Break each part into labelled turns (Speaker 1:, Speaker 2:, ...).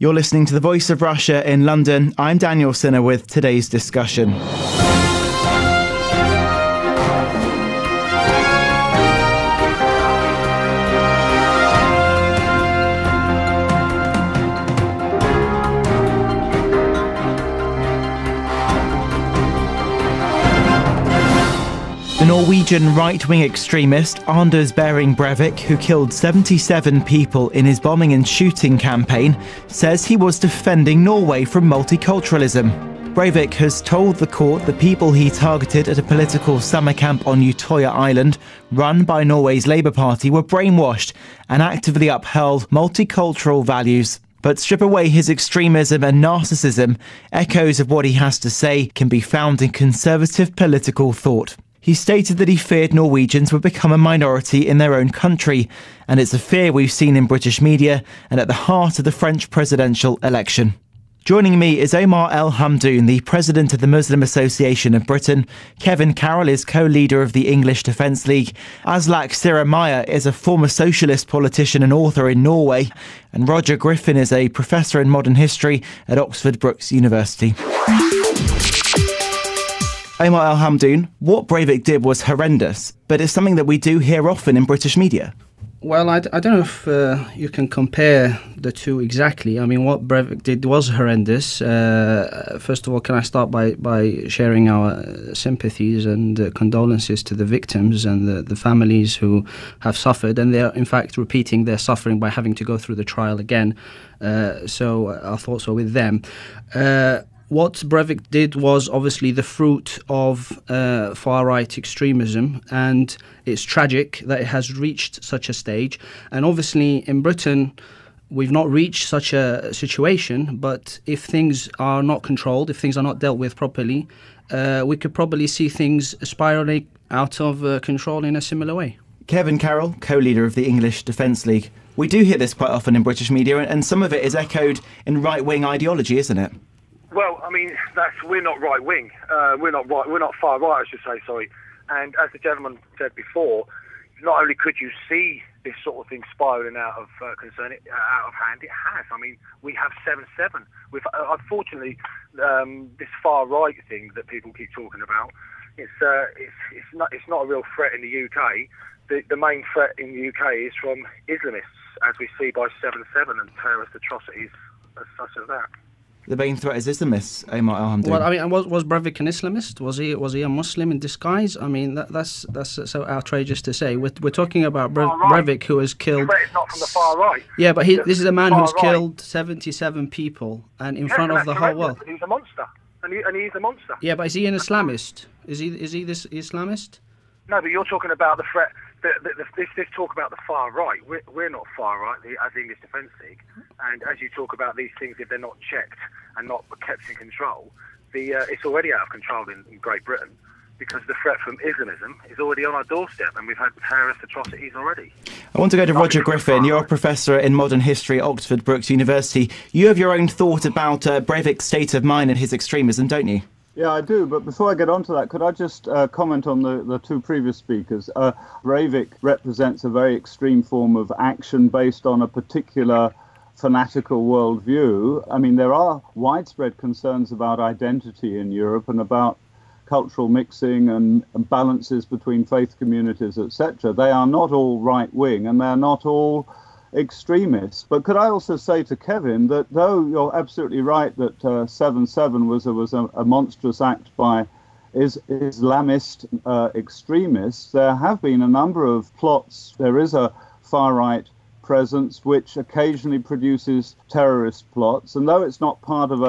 Speaker 1: You're listening to The Voice of Russia in London. I'm Daniel Sinner with today's discussion. The Norwegian right-wing extremist Anders Behring Breivik, who killed 77 people in his bombing and shooting campaign, says he was defending Norway from multiculturalism. Breivik has told the court the people he targeted at a political summer camp on Utøya Island, run by Norway's Labour Party, were brainwashed and actively upheld multicultural values. But strip away his extremism and narcissism, echoes of what he has to say can be found in conservative political thought. He stated that he feared Norwegians would become a minority in their own country, and it's a fear we've seen in British media and at the heart of the French presidential election. Joining me is Omar El Hamdoun, the president of the Muslim Association of Britain. Kevin Carroll is co-leader of the English Defence League. Aslak Siremaya is a former socialist politician and author in Norway. And Roger Griffin is a professor in modern history at Oxford Brookes University. Omar El Hamdoun, what Breivik did was horrendous, but it's something that we do hear often in British media.
Speaker 2: Well, I don't know if you can compare the two exactly. I mean, what Breivik did was horrendous. First of all, can I start by sharing our sympathies and condolences to the victims and the families who have suffered, and they're in fact repeating their suffering by having to go through the trial again. So our thoughts are with them. What Breivik did was obviously the fruit of far-right extremism, and it's tragic that it has reached such a stage. And obviously in Britain, we've not reached such a situation, but if things are not controlled, if things are not dealt with properly, we could probably see things spiralling out of control in a similar way.
Speaker 1: Kevin Carroll, co-leader of the English Defence League. We do hear this quite often in British media, and some of it is echoed in right-wing ideology, isn't it?
Speaker 3: Well, I mean, we're not right wing. We're not far right, I should say. Sorry. And as the gentleman said before, not only could you see this sort of thing spiralling out of out of hand, it has. I mean, we have 7/7. Unfortunately, this far right thing that people keep talking about, it's not a real threat in the UK. The main threat in the UK is from Islamists, as we see by 7/7 and terrorist atrocities such as that.
Speaker 1: The main threat is Islamists, Omar El Hamdoun.
Speaker 2: Well, I mean, was Breivik an Islamist? Was he a Muslim in disguise? I mean, that's so outrageous to say. We're talking about Breivik, who has killed.
Speaker 3: But it's not from the far right.
Speaker 2: Yeah, but this is a man who's killed 77 people, and in front of the whole world.
Speaker 3: He's a monster, and he's a monster.
Speaker 2: Yeah, but is he an Islamist? Is he this Islamist?
Speaker 3: No, but you're talking about the threat. This talk about the far right. We're not far right as the English Defence League, and as you talk about these things, if they're not checked and not kept in control, it's already out of control in Great Britain, because the threat from Islamism is already on our doorstep, and we've had terrorist atrocities already.
Speaker 1: I want to go to Roger Griffin. You're a professor in modern history at Oxford Brookes University. You have your own thought about Breivik's state of mind and his extremism, don't you?
Speaker 4: Yeah, I do. But before I get on to that, could I just comment on the two previous speakers? Breivik represents a very extreme form of action based on a particular fanatical worldview. I mean, there are widespread concerns about identity in Europe and about cultural mixing and balances between faith communities, etc. They are not all right-wing, and they're not all extremists. But could I also say to Kevin that though you're absolutely right that 7/7 was a monstrous act by Islamist extremists, there have been a number of plots. There is a far-right presence which occasionally produces terrorist plots, and though it's not part of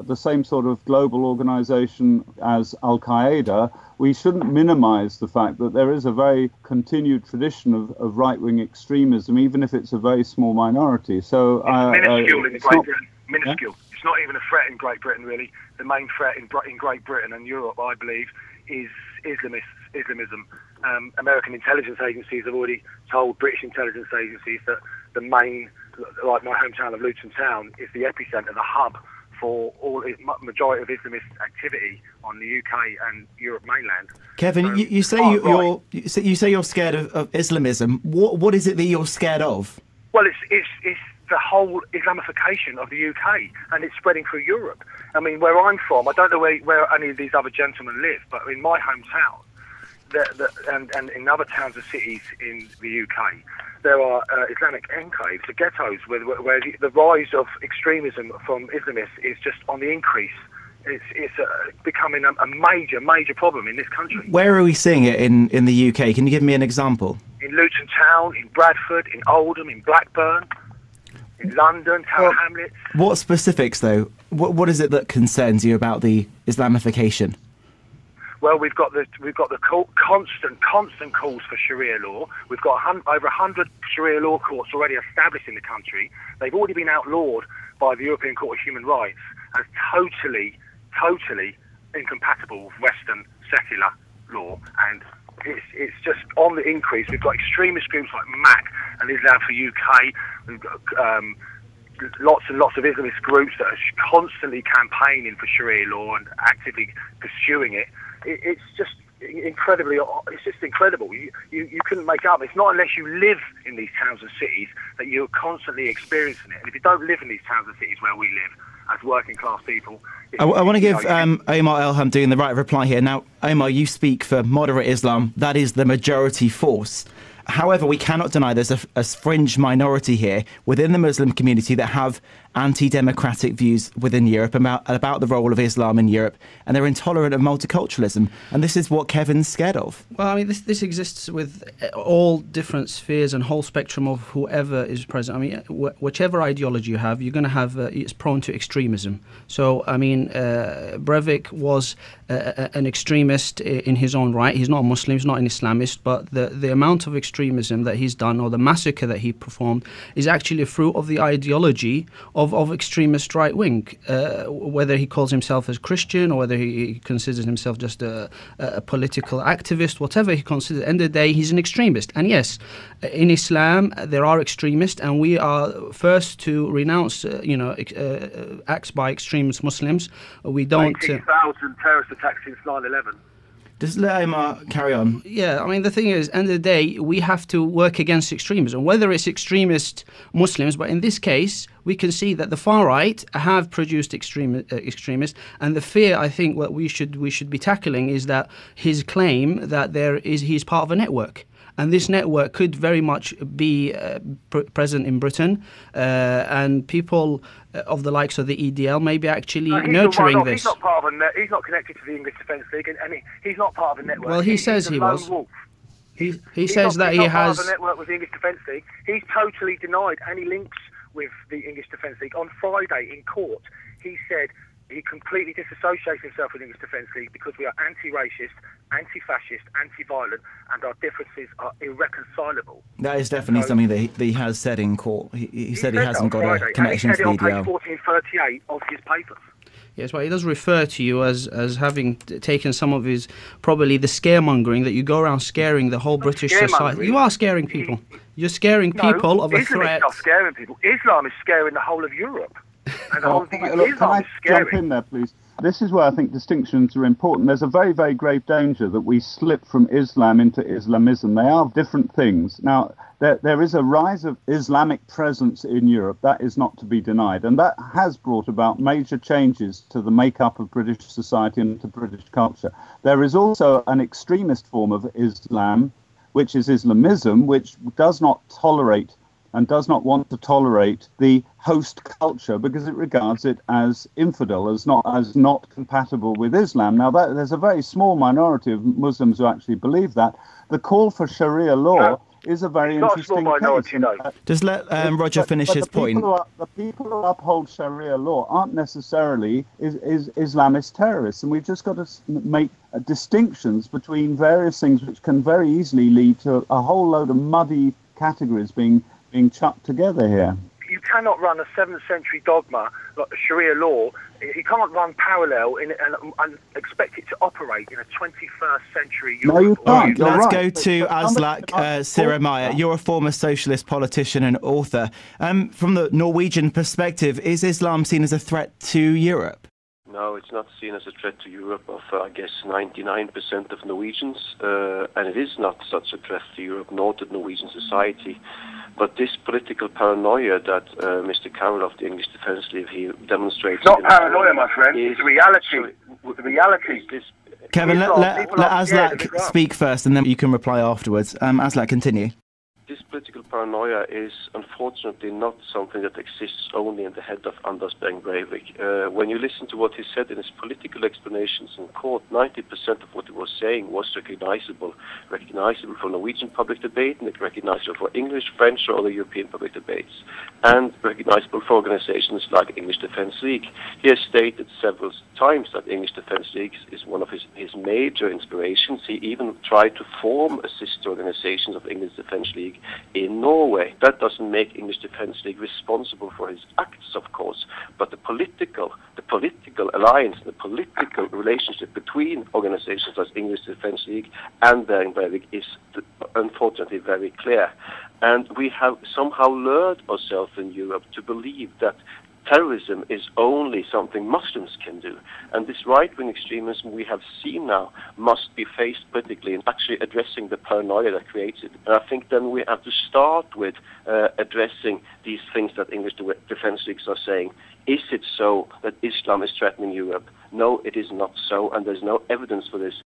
Speaker 4: the same sort of global organization as Al-Qaeda, we shouldn't minimize the fact that there is a very continued tradition of right-wing extremism, even if it's a very small minority. So
Speaker 3: minuscule in Great Britain. Minuscule. Yeah? It's not even a threat in Great Britain, really. The main threat in Great Britain and Europe, I believe, is Islamism. American intelligence agencies have already told British intelligence agencies that the main, like my hometown of Luton Town, is the epicentre, the hub for all majority of Islamist activity on the UK and Europe mainland.
Speaker 1: Kevin, so you say you're scared of Islamism. What is it that you're scared of?
Speaker 3: Well, it's the whole Islamification of the UK, and it's spreading through Europe. I mean, where I'm from, I don't know where any of these other gentlemen live, but in my hometown, and in other towns and cities in the UK, there are Islamic enclaves, the ghettos, where the rise of extremism from Islamists is just on the increase. It's becoming a major problem in this country.
Speaker 1: Where are we seeing it in the UK? Can you give me an example?
Speaker 3: In Luton Town, in Bradford, in Oldham, in Blackburn, in London, Tower Hamlets.
Speaker 1: What specifics, though? What is it that concerns you about the Islamification?
Speaker 3: Well, we've got the constant calls for Sharia law. We've got over 100 Sharia law courts already established in the country. They've already been outlawed by the European Court of Human Rights as totally incompatible with Western secular law, and it's just on the increase. We've got extremist groups like MAC and Islam for UK. We've got lots and lots of Islamist groups that are constantly campaigning for Sharia law and actively pursuing it. It's just incredibly. It's just incredible. You couldn't make up. It's not unless you live in these towns and cities that you're constantly experiencing it. And if you don't live in these towns and cities where we live as working class people,
Speaker 1: I want to give Omar El-Hamdoun the right reply here. Now, Omar, you speak for moderate Islam. That is the majority force. However, we cannot deny there's a fringe minority here within the Muslim community that have anti-democratic views within Europe about the role of Islam in Europe, and they're intolerant of multiculturalism. And this is what Kevin's scared of.
Speaker 2: Well, I mean, this exists with all different spheres and whole spectrum of whoever is present. I mean, whichever ideology you have, you're going to have it's prone to extremism. So, I mean, Breivik was an extremist in his own right. He's not a Muslim, he's not an Islamist, but the amount of extremism that he's done, or the massacre that he performed, is actually a fruit of the ideology of extremist right wing. Whether he calls himself as Christian or whether he considers himself just a political activist, whatever he considers, at the end of the day, he's an extremist. And yes, in Islam there are extremists, and we are first to renounce acts by extremist Muslims. We don't.
Speaker 3: 18,000 terrorist attacks since 9/11.
Speaker 1: Just let Omar carry on.
Speaker 2: Yeah, I mean, the thing is, at the end of the day, we have to work against extremism, whether it's extremist Muslims, but in this case, we can see that the far right have produced extremists, and the fear, I think, what we should be tackling is that his claim that he's part of a network. And this network could very much be present in Britain, and people of the likes of the EDL may be actually nurturing this.
Speaker 3: He's not part of he's not connected to the English Defence League, and he's not part of a network.
Speaker 2: Well, he says he was. He says that he has.
Speaker 3: Part of a network with the English Defence League. He's totally denied any links with the English Defence League. On Friday in court, he said he completely disassociates himself with the English Defence League because we are anti-racist, anti-fascist, anti-violent, and our differences are irreconcilable.
Speaker 1: That is definitely something that he has said in court. He said he hasn't got a connection to the EDL.
Speaker 3: He said it on page 1438 of his papers.
Speaker 2: Yes, well, he does refer to you as having taken some of his, probably the scaremongering, that you go around scaring the whole British society. You are scaring people. You're scaring people of a threat.
Speaker 3: Islam is not scaring people. Islam is scaring the whole of Europe. And the whole thing is
Speaker 4: look,
Speaker 3: Islam is scary.
Speaker 4: Jump in there, please? This is where I think distinctions are important. There's a very, very grave danger that we slip from Islam into Islamism. They are different things. Now, there is a rise of Islamic presence in Europe. That is not to be denied. And that has brought about major changes to the makeup of British society and to British culture. There is also an extremist form of Islam, which is Islamism, which does not tolerate and does not want to tolerate the host culture because it regards it as infidel, as not compatible with Islam. Now, there's a very small minority of Muslims who actually believe that. The call for Sharia law is a very interesting case.
Speaker 1: Just let Roger finish his point.
Speaker 4: The people who uphold Sharia law aren't necessarily Islamist terrorists, and we've just got to make distinctions between various things which can very easily lead to a whole load of muddy categories being chucked together here.
Speaker 3: You cannot run a 7th century dogma like Sharia law. You can't run parallel and expect it to operate in a 21st century Europe.
Speaker 4: No, you can't.
Speaker 1: Let's go to Aslak Siromaya. You're a former socialist politician and author. From the Norwegian perspective, is Islam seen as a threat to Europe?
Speaker 5: No, it's not seen as a threat to Europe of, I guess, 99% of Norwegians, and it is not such a threat to Europe nor to Norwegian society. But this political paranoia that Mr. Carroll of the English Defence League he demonstrates...
Speaker 3: It's not paranoia, my friend. It's reality. The reality.
Speaker 1: Kevin, let Aslak speak first, and then you can reply afterwards. Aslak, continue.
Speaker 5: This political paranoia is unfortunately not something that exists only in the head of Anders Behring Breivik. When you listen to what he said in his political explanations in court, 90% of what he was saying was recognizable for Norwegian public debate, and recognizable for English, French, or other European public debates, and recognizable for organizations like English Defence League. He has stated several times that English Defence League is one of his major inspirations. He even tried to form a sister organization of English Defence League in Norway. That doesn't make English Defence League responsible for his acts, of course, but the political alliance, the political relationship between organizations like English Defence League and Behring Breivik is unfortunately very clear. And we have somehow lured ourselves in Europe to believe that terrorism is only something Muslims can do. And this right-wing extremism we have seen now must be faced politically in actually addressing the paranoia that creates it. And I think then we have to start with addressing these things that English Defence Leagues are saying. Is it so that Islam is threatening Europe? No, it is not so, and there's no evidence for this.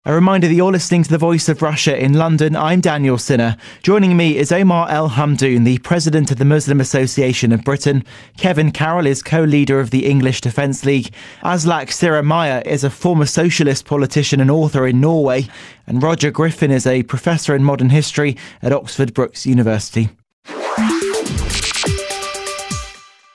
Speaker 1: A reminder that you're listening to The Voice of Russia in London. I'm Daniel Sinner. Joining me is Omar El Hamdoun, the president of the Muslim Association of Britain. Kevin Carroll is co-leader of the English Defence League. Aslak Siremaya is a former socialist politician and author in Norway. And Roger Griffin is a professor in modern history at Oxford Brookes University.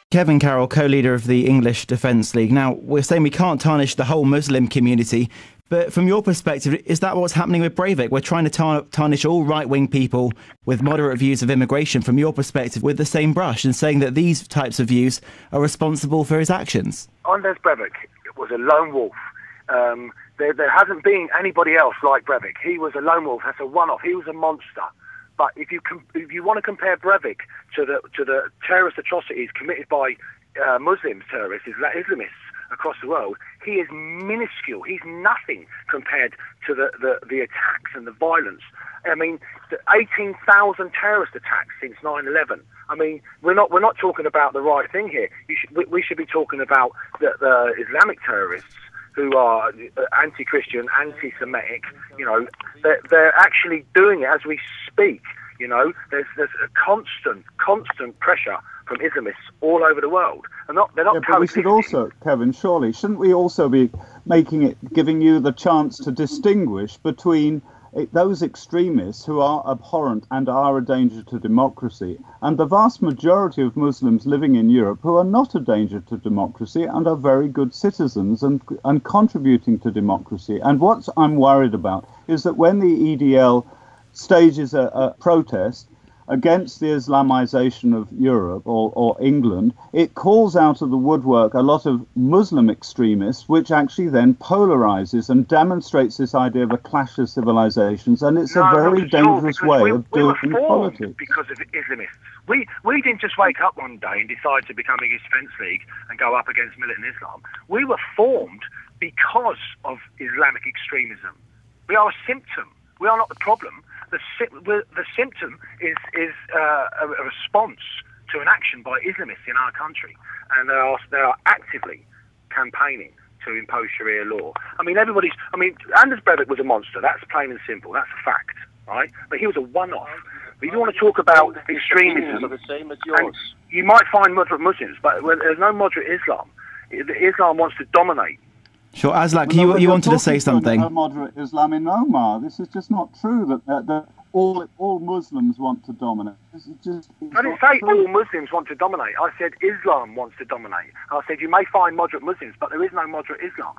Speaker 1: Kevin Carroll, co-leader of the English Defence League. Now, we're saying we can't tarnish the whole Muslim community. But from your perspective, is that what's happening with Breivik? We're trying to tarnish all right-wing people with moderate views of immigration, from your perspective, with the same brush, and saying that these types of views are responsible for his actions.
Speaker 3: Anders Breivik was a lone wolf. There hasn't been anybody else like Breivik. He was a lone wolf. That's a one-off. He was a monster. But if you want to compare Breivik to the terrorist atrocities committed by Muslims, terrorists, Islamists across the world, he is minuscule. He's nothing compared to the attacks and the violence. I mean, 18,000 terrorist attacks since 9/11. I mean, we're not talking about the right thing here. We should be talking about the Islamic terrorists who are anti-Christian, anti-Semitic. You know, they're actually doing it as we speak. You know, there's a constant pressure from Islamists all over the world. They're not
Speaker 4: but we should also, Kevin, surely, shouldn't we also be giving you the chance to distinguish between those extremists who are abhorrent and are a danger to democracy, and the vast majority of Muslims living in Europe who are not a danger to democracy and are very good citizens and contributing to democracy? And what I'm worried about is that when the EDL stages a protest against the Islamization of Europe or England, it calls out of the woodwork a lot of Muslim extremists, which actually then polarizes and demonstrates this idea of a clash of civilizations, and it's a very dangerous way of doing politics.
Speaker 3: Because of Islamists. We didn't just wake up one day and decide to become English Defence League and go up against militant Islam. We were formed because of Islamic extremism. We are a symptom. We are not the problem. The symptom is a response to an action by Islamists in our country, and they are actively campaigning to impose Sharia law. I mean, Anders Breivik was a monster. That's plain and simple. That's a fact, right? But he was a one-off. But if you want to talk about extremism,
Speaker 5: the same as yours.
Speaker 3: You might find moderate Muslims, but there's no moderate Islam. Islam wants to dominate.
Speaker 1: Sure, Aslak, you wanted to say something.
Speaker 4: Moderate Islam in Omar. This is just not true that all Muslims want to dominate. This is just.
Speaker 3: I didn't say all Muslims want to dominate. I said Islam wants to dominate. I said you may find moderate Muslims, but there is no moderate Islam.